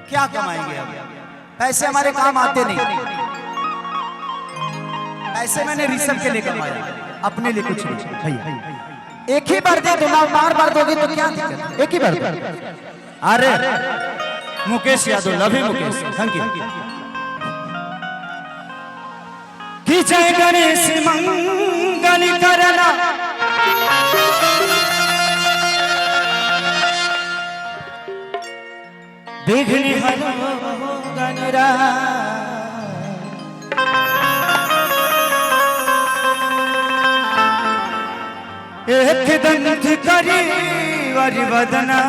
क्या कमाएंगे अब? पैसे हमारे काम आते नहीं। पैसे मैंने ऋषभ के लिए कमाया, अपने लिए कुछ नहीं भैया। एक ही बार दे दो ना, बार बार दोगे तो क्या दिक्कत? एक ही बार। अरे Mukesh Yadav, love you Mukesh, thank you. कि जय गणेश मंगल करना, विघ्न हरो गणराज, एक दंत करी वरिवदना,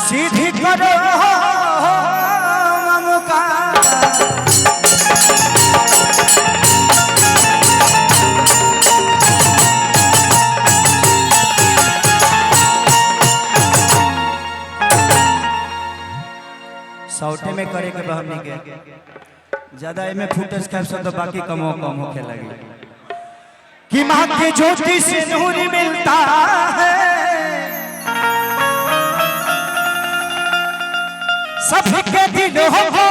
सीधी करो ममकार, सौटे में करे के बहनी के ज्यादा में फुटेज कैप्शन तो बाकी कम होके लगी। कि माँ के ज्योति से नूर मिलता है, सभी के दिलों को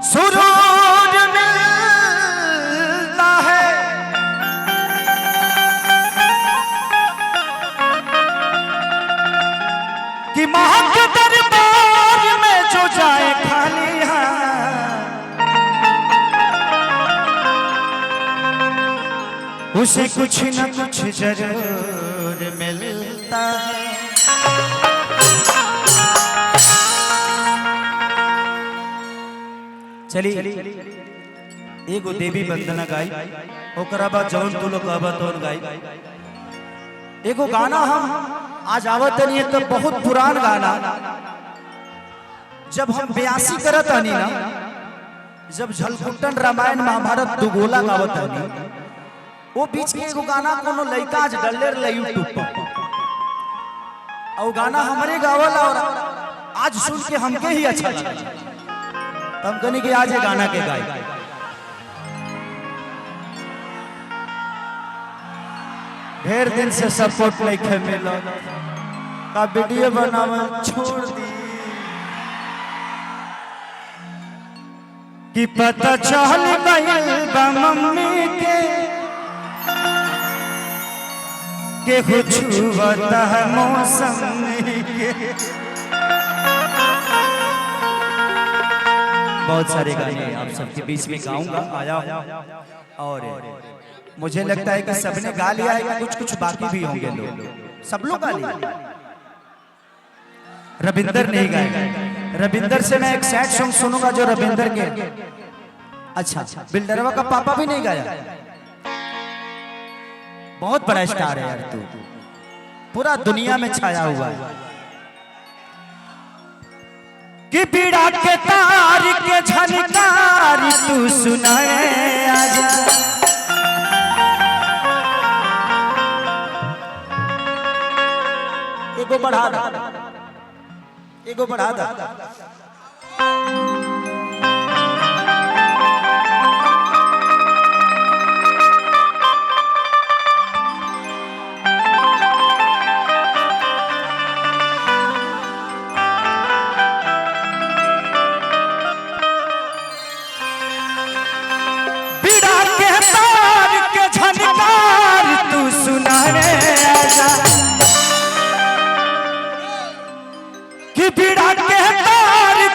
सुरूर मिलता है। कि माँ के दरबार में जो जाए खाली हाथ, उसे कुछ न कुछ जरूर मिलता है। चलिए एगो देवी वंदना गाई, ओकरा बाद जौन तू लोग कहबा तौन गाई। एगो गाना हम आज आवत नहीं है तो बहुत पुरान गाना, जब हम 82 करत हनी ना, जब झलकुट्टन रामायण महाभारत दुगोला गावत हनी, वो बीच के एगो गाना कोनो लड़का आज डलले रहे यूट्यूब पर, और गाना हमरे गावल और आज सुन के हमके ही अच्छा लगा। हम कहनी कि आज ये गाना के गाय। ढेर दिन से सपोर्ट नहीं मिला, का वीडियो बनावे छोड़ दी। कि पता चल गइल बा मम्मी के कुछ बता है मौसम के। बहुत सारे गाने आप सबके बीच में गाऊंगा आया, और मुझे लगता है कि सबने गा लिया है, कि कुछ कुछ बाकी भी होंगे लोग, सब लोग गा लिया। रविंदर नहीं गाएगा, रविंदर से मैं एक सैड सॉन्ग सुनूंगा जो रविंदर के। अच्छा, बिल्डरवा का पापा भी नहीं गाया। बहुत बड़ा स्टार है यार तू, पूरा दुनिया में छाया हुआ है। कि पीड़ा के तार के झनकार तू सुनाए आजा, एगो बढ़ा दा, एगो बढ़ा दा। कि पीड़ा के तार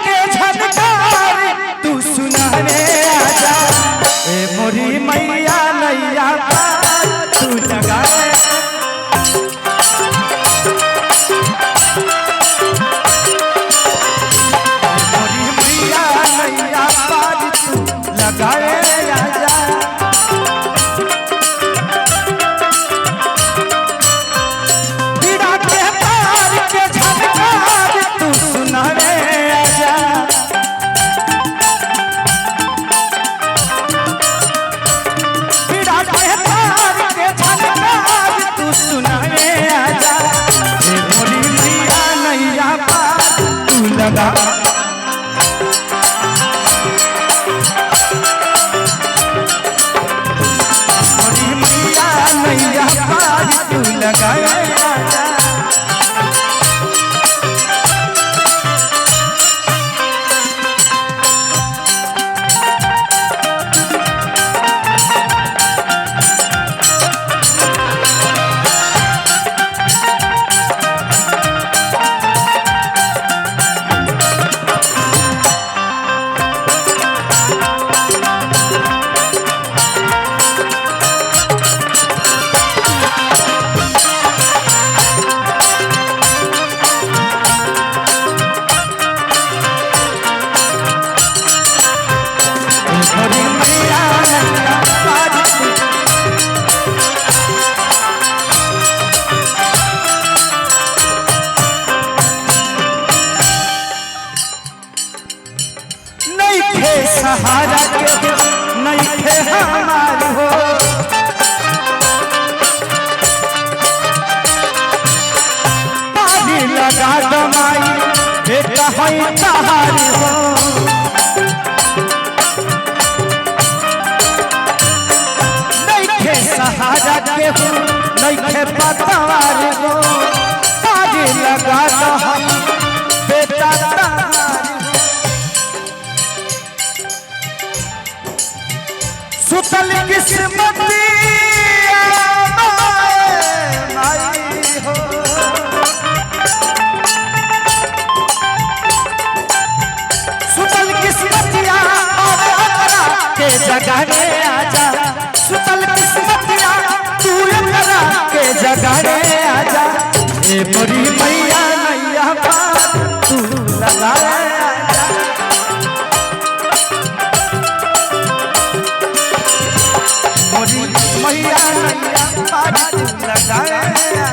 होई तहारी हो नइखे सहारा के हो नइखे पतवार हो तारी लगा दो हम बेटा तारी सुतल किस्मती जगाने आजा सुतल किस्मतिया तू करा के जगाने आजा ए मोरी मैया नैया बात तू लगा आजा मोरी मैया नैया बात तू लगा आजा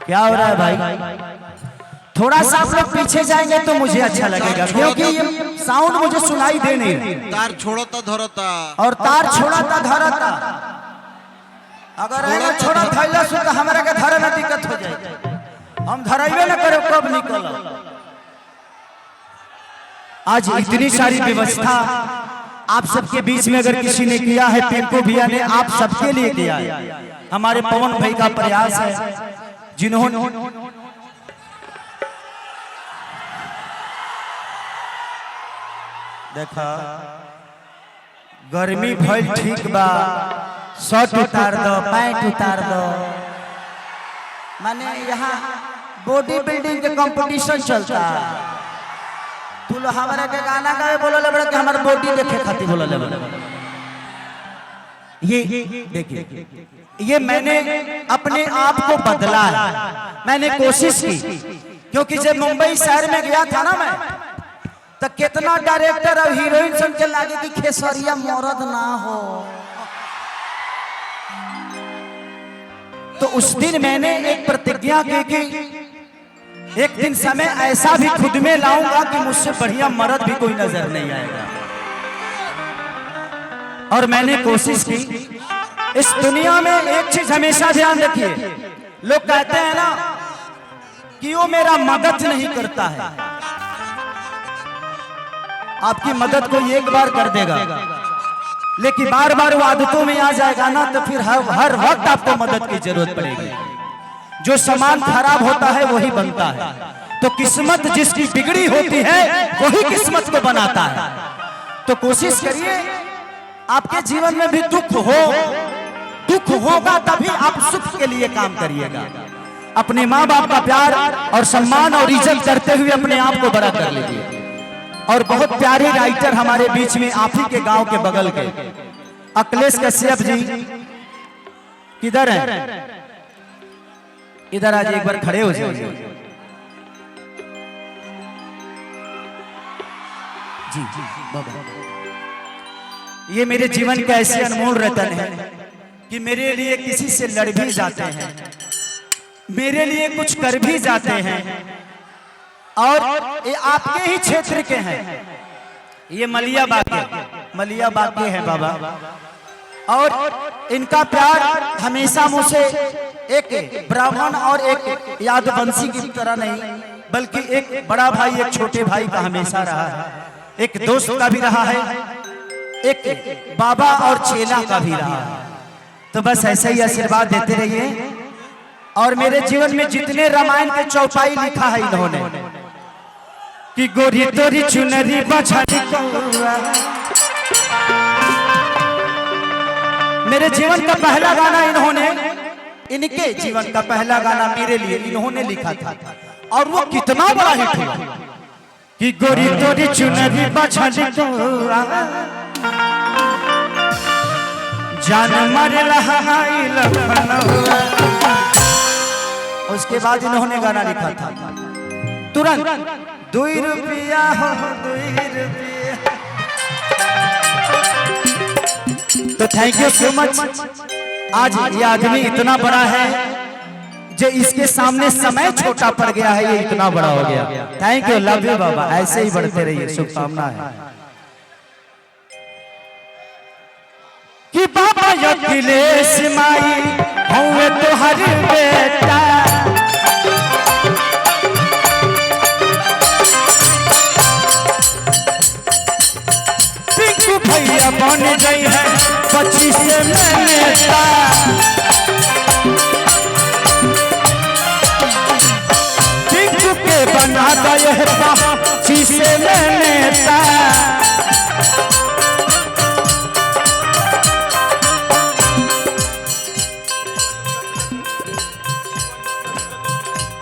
क्या हो रहा है भाई? थोड़ा सा आप लोग पीछे जाएंगे तो मुझे अच्छा लगेगा क्योंकि ये साउंड मुझे सुनाई दे नहीं। तार छोड़ता धरता और तार छोड़ता धरता अगर एगो छोड़ा थैला से तो हमरा के धरे में दिक्कत हो जाए हम धराइबे न करे कब निकल। आज इतनी सारी व्यवस्था आप सबके बीच में अगर किसी ने किया है पिंकू भैया ने आप सबके लिए किया है। हमारे पवन भाई का प्रयास है जिन्होंने देखा गर्मी भइल ठीक बा शर्ट उतार दो पैंट उतार दो माने यहाँ बॉडी बिल्डिंग के कंपटीशन चलता है। तू लो हमारे के गाना गावे बोलो ले बड़ा कि हमारे बॉडी देखे खातिर बोलो ले बड़ा। ये देखिए ये मैंने अपने आप को बदला है मैंने कोशिश की क्योंकि जब मुंबई शहर में गया था ना मैं तो कितना डायरेक्टर और हीरोइन सुन के लगे कि खेसरिया मर्द ना हो। तो उस दिन मैंने एक प्रतिज्ञा की कि एक दिन समय ऐसा भी खुद में लाऊंगा कि मुझसे बढ़िया मर्द भी कोई नजर नहीं आएगा। और मैंने कोशिश की। इस दुनिया में एक चीज हमेशा ध्यान रखिए, लोग कहते हैं ना कि वो मेरा मदद नहीं करता है। आपकी मदद कोई एक बार कर देगा लेकिन बार बार वो आदतों में आ जाएगा ना तो फिर हर वक्त आपको मदद की जरूरत पड़ेगी। जो सामान खराब होता है वही बनता है। तो किस्मत जिसकी बिगड़ी होती है वही किस्मत को बनाता है। तो कोशिश करिए आपके जीवन में भी दुख होगा तभी आप सुख के लिए काम करिएगा। अपने माँ बाप का प्यार और सम्मान और इज्जत करते हुए अपने आप को बड़ा कर लीजिए। और बहुत प्यारे राइटर हमारे बीच में आप ही के गांव के बगल के अखिलेश कश्यप जी किधर हैं? इधर आज एक बार खड़े हो जाइए जी जी बाबा। ये मेरे जीवन का ऐसे अनमोल रतन है कि मेरे लिए किसी से लड़ भी जाते हैं, मेरे लिए कुछ कर भी जाते हैं और ये आपके ही क्षेत्र के हैं। ये मलिया बाकी है बाबा। और इनका प्यार हमेशा मुझसे एक ब्राह्मण और एक यादवंशी की तरह नहीं बल्कि एक बड़ा भाई एक छोटे भाई का हमेशा रहा है, एक दोस्त का भी रहा है, एक बाबा और चेला का भी रहा है। तो बस ऐसे ही आशीर्वाद देते रहिए। और मेरे जीवन में जितने रामायण के चौपाई लिखा है इन्होंने कि गोरी तोरी चुनरी बछड़ी कौआ। मेरे जीवन का पहला गाना इन्होंने इनके जीवन का पहला गाना मेरे लिए इन्होंने लिखा था और वो कितना बड़ा हिट हुआ कि गोरी तोरी चुनरी बछड़ी तो जान मर लहाई लखनऊ। उसके बाद इन्होंने गाना लिखा था तुरंत 2 रुपया हो 2 रुपया। तो थैंक यू सो मच। आज ये आदमी इतना बड़ा है जो इसके सामने समय छोटा पड़ गया है, ये इतना बड़ा हो गया। थैंक यू, लव यू बाबा, ऐसे ही बढ़ते रहिए, शुभकामना है कि बाबा अखिलेश माई हुए तो हर बेटा पिंकू भैया बन गई है 25 में नेता। पिंकू के बना गए 25 में नेता।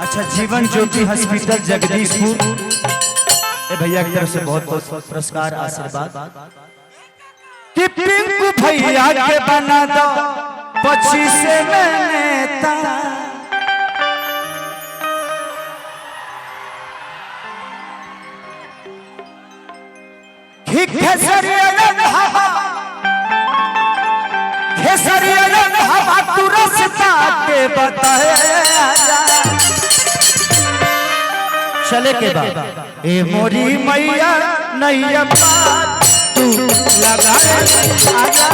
अच्छा, जीवन ज्योति हॉस्पिटल जगदीशपुर भैया की तरफ से बहुत बहुत पुरस्कार आशीर्वाद कि पिंकू भैया के बना दो 25 में नेता। तू रास्ता के बताए चले के बाद ए मोरी मैया नैया तू लगा आजा।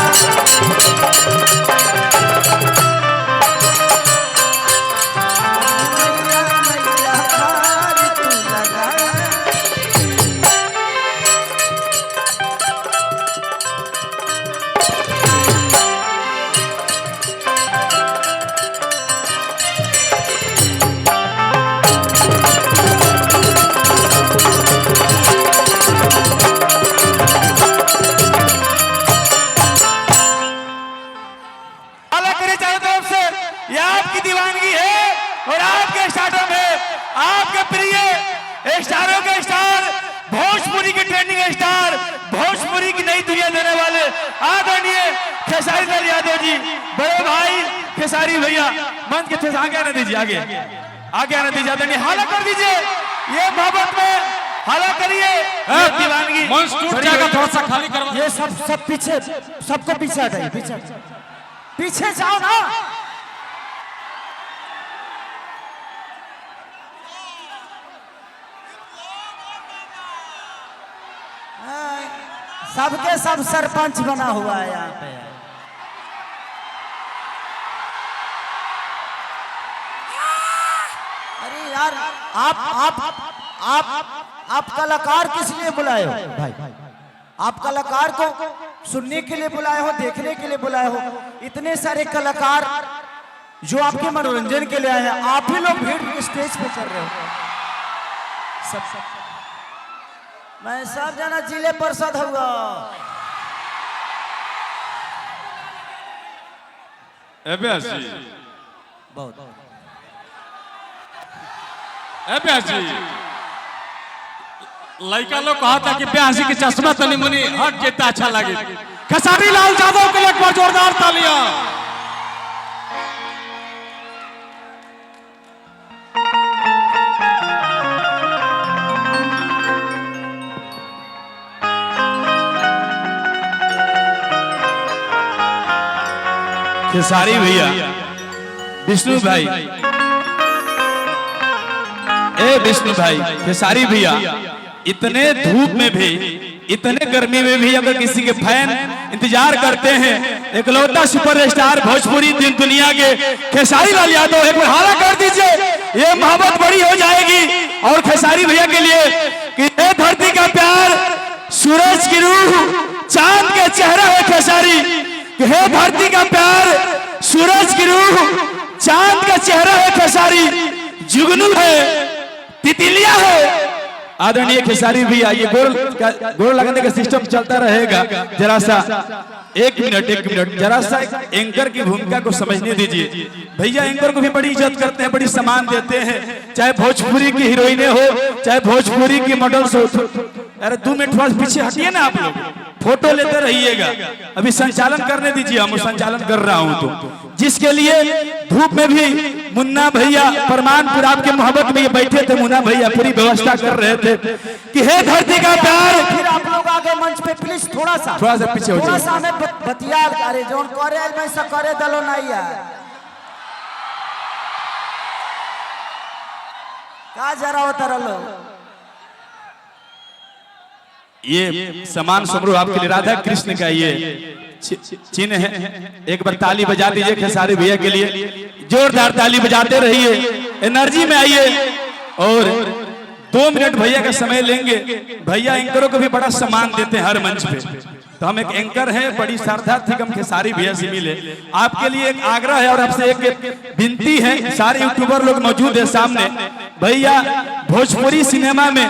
स्टारों के स्टार, भोजपुरी के ट्रेंडिंग स्टार, भोजपुरी की नई दुनिया देने वाले आदरणीय खेसारी लाल यादव जी, बड़े भाई खेसारी भैया, मंच के थे आगे आने दीजिए, आगे आने दीजिए, आदरणीय हाला कर दीजिए, ये मोहब्बत में हाला करिए, दीवानगी मंच टूट जाएगा, थोड़ा सा खाली करवा। ये सब पीछे, सबको पीछे हटाइए, पीछे जाओ ना। सबके सब सरपंच बना हुआ है यहाँ पे। अरे यार, आप कलाकार किस लिए बुलाए हो भाई? आप कलाकार को सुनने के लिए बुलाए हो, देखने के लिए बुलाए हो? इतने सारे कलाकार जो आपके मनोरंजन के लिए आए हैं, आप ही लोग भीड़ स्टेज पे चल रहे हो। सब मैं सब जाना जिले परिषद हुआ। बहुत लड़का लोग कहा था कि ब्यासी के चश्मा तनी मुनी हट जेता अच्छा लगे। खेसारी लाल यादव के लिए एक बार जोरदार तालियां। खेसारी भैया, विष्णु भाई, विष्णु भाई, खेसारी भैया, इतने धूप में भी, इतने गर्मी में भी अगर किसी के फैन इंतजार करते हैं, इकलौता सुपरस्टार भोजपुरी दुनिया के खेसारी लाल यादव, एक बार हाला कर दीजिए, ये मोहब्बत बड़ी हो जाएगी। और खेसारी भैया के लिए कि ये धरती का प्यार, सूरज की रूह, चांद के चेहरा है खेसारी, हे धरती का प्यार, सूरज की रूह, चांद का चेहरा है खेसारी, जुगनू है, तितलिया है, आदरणीय खेसारी भैया, ये गोल लगाने का सिस्टम चलता रहेगा। जरा सा एक मिनट जरा सा एंकर की भूमिका को समझने दीजिए। भैया एंकर को भी बड़ी इज्जत करते हैं, बड़ी सम्मान देते हैं, चाहे भोजपुरी की हीरोइने हो, चाहे भोजपुरी की मॉडल्स हो। अरे 2 मिनट थोड़ा पीछे हटिए ना, आप लोग फोटो लेते रहिएगा। अभी संचालन करने दीजिए, हम संचालन कर रहा हूं तो, जिसके लिए धूप में भी मुन्ना भैया परमानपुर आपके मोहब्बत में ये बैठे थे। मुन्ना भैया पूरी व्यवस्था कर रहे थे कि हे धरती का प्यार। फिर आप लोग आगे मंच पे प्लीज थोड़ा सा पीछे हो थोड़ा सा हमें बतिया करे जोन करे मैं सब करे दलो नहीं यार का जरा होता रहो। ये समान समारोह आपके लिए राधा कृष्ण का ये चिन्ह है। एक बार ताली बजा दीजिए खेसारी भैया के लिए, जोरदार ताली बजाते रहिए, एनर्जी में आइए। और 2 मिनट भैया का समय लेंगे। भैया एंकरों को भी बड़ा सम्मान देते हैं हर मंच पे, तो हम एक एंकर हैं, बड़ी श्रद्धा थी हम खेसारी भैया से मिले। आपके लिए एक आग्रह है और आपसे एक विनती है, सारे यूट्यूबर लोग मौजूद है सामने। भैया भोजपुरी सिनेमा में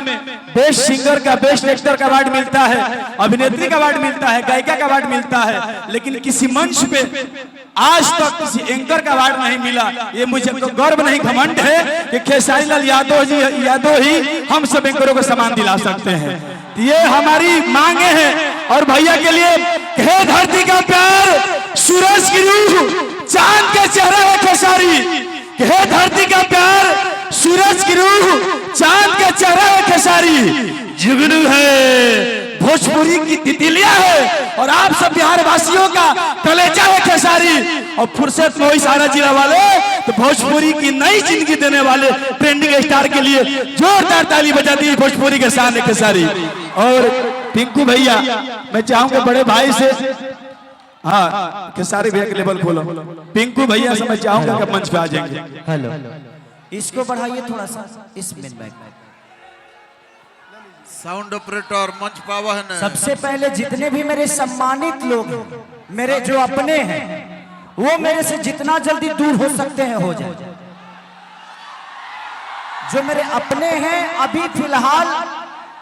बेस्ट सिंगर का, बेस्ट एक्टर का अवार्ड मिलता है, अभिनेत्री का अवार्ड मिलता है, गायिका का अवार्ड मिलता है, लेकिन किसी मंच पे आज तक किसी एंकर का अवार्ड नहीं मिला। ये मुझे तो गर्व नहीं, घमंड है कि खेसारी लाल यादव ही हम सब एंकरों को सम्मान दिला सकते हैं। ये हमारी मांगे हैं। और भैया के लिए हे धरती का प्यार, सूरज की रूह, चांद का चेहरा है खेसारी। हे धरती का प्यार, सूरज की रूह, चांद का चेहरा है खेसारी। जुगनू है, भोजपुरी की तितलिया है, और आप सब बिहार वासियों का कलेजा है खेसारी। और फुर्सत में सारा जिला वाले तो भोजपुरी की नई जिंदगी देने वाले ट्रेंडिंग स्टार के लिए जोरदार ताली बजा दी भोजपुरी के सामने खेसारी। और पिंकू भैया, मैं चाहूंगा बड़े भाई से, हाँ खेसारी भैया के लेवल खोलो। पिंकू भैया से मैं चाहूंगा कि मंच पे आ जाएंगे। हेलो, इसको बढ़ाइए थोड़ा सा, इस मिनट में साउंड ऑपरेटर मंच पावा है ना। सबसे पहले जितने भी मेरे सम्मानित लोग हैं, मेरे जो अपने हैं, वो मेरे से जितना जल्दी दूर हो सकते हैं हो जाए। जो मेरे अपने हैं, अभी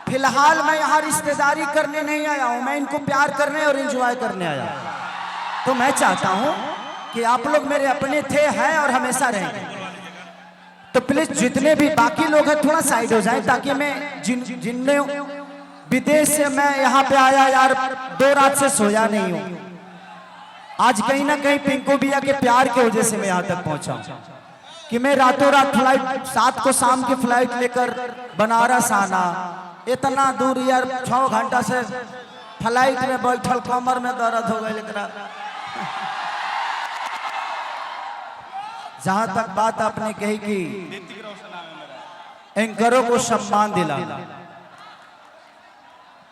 फिलहाल मैं यहाँ रिश्तेदारी करने नहीं आया हूं, मैं इनको प्यार करने और एंजॉय करने आया हूं। तो मैं चाहता हूं कि आप लोग मेरे अपने थे, हैं और हमेशा रहेंगे। तो प्लीज जितने भी बाकी लोग हैं थोड़ा साइड हो जाएं, ताकि मैं जिनने विदेश से मैं यहाँ पे आया यार, 2 रात से सोया नहीं हूँ। आज कहीं ना कहीं पिंकू भैया के प्यार की वजह से मैं यहाँ तक पहुंचा कि मैं रातों रात फ्लाइट 7 को शाम की फ्लाइट लेकर बनारस आना, इतना दूर यार 6 घंटा से फ्लाइट में बैठल, कमर में दर्द हो गई। जहां तक बात आपने कही कि एंकरों को सम्मान दिलाना,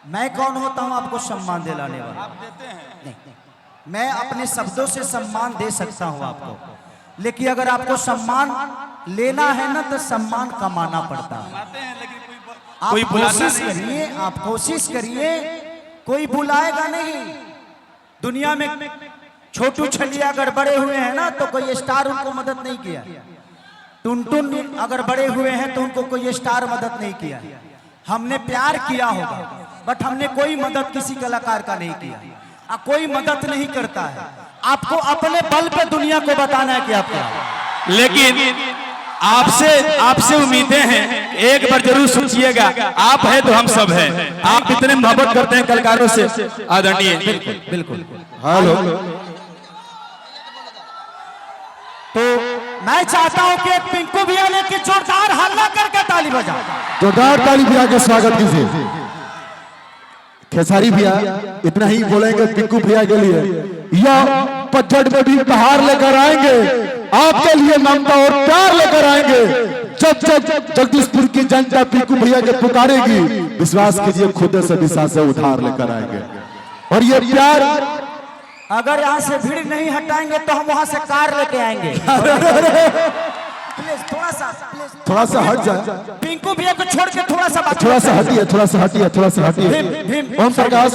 मैं कौन होता हूं आपको सम्मान दिलाने वाला? आप देते हैं? नहीं, मैं अपने शब्दों से सम्मान दे सकता हूं आपको, लेकिन अगर आपको सम्मान लेना है ना तो सम्मान कमाना पड़ता है। आप कोशिश करिए, आप कोशिश करिए, कोई बुलाएगा नहीं। दुनिया में छोटू छलिया अगर बड़े हुए हैं ना तो कोई स्टार उनको मदद नहीं किया। टुनटुन अगर बड़े हुए हैं तो उनको कोई स्टार मदद नहीं किया। हमने प्यार किया होगा, बट हमने कोई मदद किसी कलाकार का नहीं किया। कोई मदद नहीं करता है, आपको अपने बल पे दुनिया को बताना है कि आप क्या। लेकिन आपसे उम्मीदें हैं, एक बार जरूर सोचिएगा, आप हैं तो हम सब हैं। आप इतने मोहब्बत करते हैं कलाकारों से, आदरणीय। बिल्कुल। हेलो, तो मैं चाहता हूं कि पिंकू भैया ने कि जोरदार हल्ला करके ताली बजा, जोरदार ताली भैया के स्वागत कीजिए। खेसारी भैया इतना ही बोलेंगे पिंकू भैया के लिए, यह पतझड़ में भी बहार लेकर आएंगे, आपके लिए ममता और प्यार लेकर आएंगे। जब जगदीशपुर की जनता पिंकू भैया के पुकारेगी, विश्वास कीजिए खुद से दिशा से उधार लेकर आएंगे। और ये प्यार, अगर यहाँ से भीड़ नहीं हटाएंगे तो हम वहां से कार लेके आएंगे। प्लीज थोड़ा सा थोड़ा सा हट जाए, पिंकू भैया को छोड़ के थोड़ा सा बात थोड़ा सा हटिए, थोड़ा सा हटिए, थोड़ा सा हटिए। भीम, ओम प्रकाश,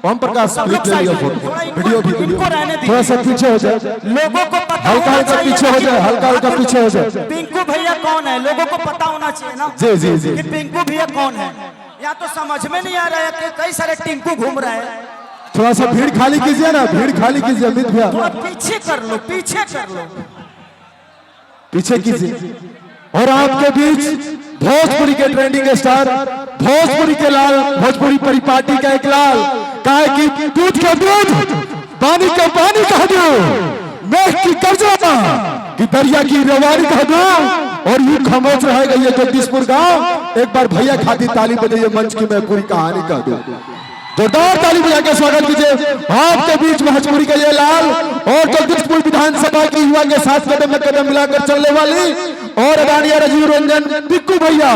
ओम प्रकाश क्लिप ले लिया, फोटो वीडियो भी इनको रहने दीजिए। थोड़ा सा पीछे हो जाए, लोगों को पता हल्का होना हल्का चाहिए पीछे हो जाए, हल्का हल्का पीछे हो जाए। पिंकू भैया कौन है, लोगों को पता होना चाहिए ना जी जी जी। कि पिंकू भैया कौन है। या तो समझ में नहीं आ रहा है कि कई सारे टिंकू घूम रहे हैं। थोड़ा सा भीड़ खाली कीजिए ना, भीड़ खाली कीजिए अमित भैया, थोड़ा पीछे कर लो, पीछे कर लो। पीछे कीजिए। और आपके बीच भोजपुरी के ट्रेंडिंग स्टार, भोजपुरी के लाल, भोजपुरी परिपाटी का एक लाल, काय की दूध का दूध, पानी का पानी कह दो, मेघ की गर्जना कि दरिया की रवानी कह दो, और यूं खामोश रहेगा ये जगदीशपुर गांव। एक बार भैया खाती ताली बजाइए, मंच की मैं पूरी कहानी कह दूं। जोरदार ताली बजा के स्वागत कीजिए आपके बीच भोजपुरी का ये लाल और जगदीशपुर विधानसभा की युवा के साथ कदम में कदम मिलाकर चलने वाली और अदानिया राजीव रंजन पिक्कू भैया।